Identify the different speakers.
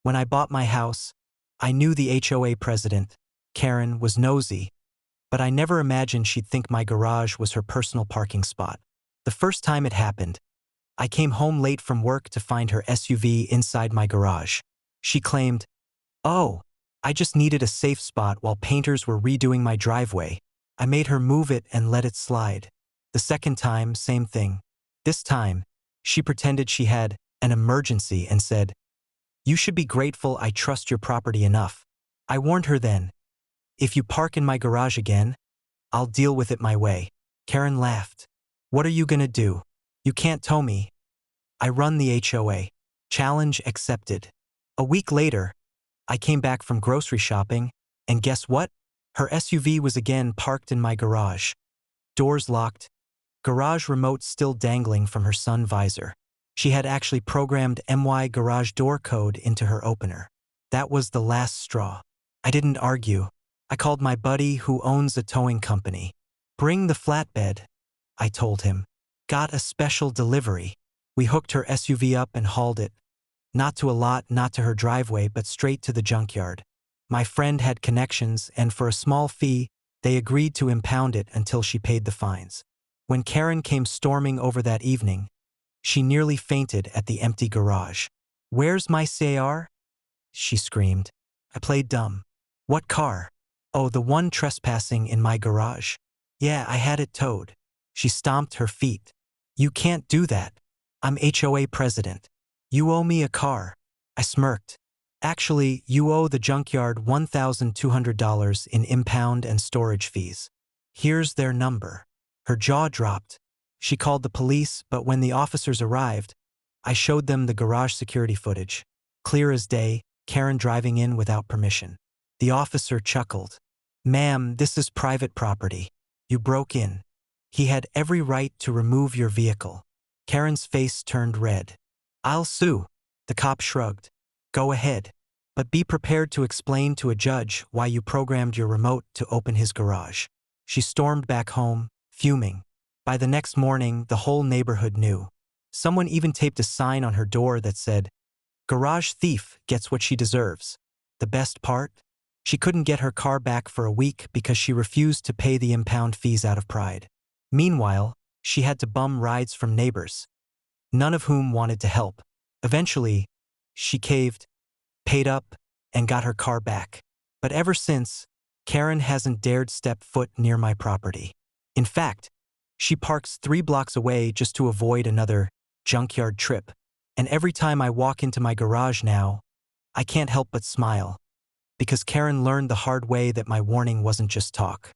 Speaker 1: When I bought my house, I knew the HOA president, Karen, was nosy, but I never imagined she'd think my garage was her personal parking spot. The first time it happened, I came home late from work to find her SUV inside my garage. She claimed, "Oh, I just needed a safe spot while painters were redoing my driveway." I made her move it and let it slide. The second time, same thing. This time, she pretended she had an emergency and said, "You should be grateful I trust your property enough." I warned her then, "If you park in my garage again, I'll deal with it my way." Karen laughed. "What are you gonna do? You can't tow me." I run the HOA. Challenge accepted. A week later, I came back from grocery shopping, and guess what? Her SUV was again parked in my garage. Doors locked, garage remote still dangling from her sun visor. She had actually programmed my garage door code into her opener. That was the last straw. I didn't argue. I called my buddy who owns a towing company. "Bring the flatbed," I told him. "Got a special delivery." We hooked her SUV up and hauled it. Not to a lot, not to her driveway, but straight to the junkyard. My friend had connections, and for a small fee, they agreed to impound it until she paid the fines. When Karen came storming over that evening, she nearly fainted at the empty garage. "Where's my CAR?" she screamed. I played dumb. "What car?" "Oh, the one trespassing in my garage." "Yeah, I had it towed." She stomped her feet. "You can't do that. I'm HOA president. You owe me a car." I smirked. "Actually, you owe the junkyard $1,200 in impound and storage fees. Here's their number." Her jaw dropped. She called the police, but when the officers arrived, I showed them the garage security footage. Clear as day, Karen driving in without permission. The officer chuckled. "Ma'am, this is private property. You broke in. He had every right to remove your vehicle." Karen's face turned red. "I'll sue." The cop shrugged. "Go ahead. But be prepared to explain to a judge why you programmed your remote to open his garage." She stormed back home, fuming. By the next morning, the whole neighborhood knew. Someone even taped a sign on her door that said, "Garage thief gets what she deserves." The best part? She couldn't get her car back for a week because she refused to pay the impound fees out of pride. Meanwhile, she had to bum rides from neighbors, none of whom wanted to help. Eventually, she caved, paid up, and got her car back. But ever since, Karen hasn't dared step foot near my property. In fact, she parks 3 blocks away just to avoid another junkyard trip. And every time I walk into my garage now, I can't help but smile. Because Karen learned the hard way that my warning wasn't just talk.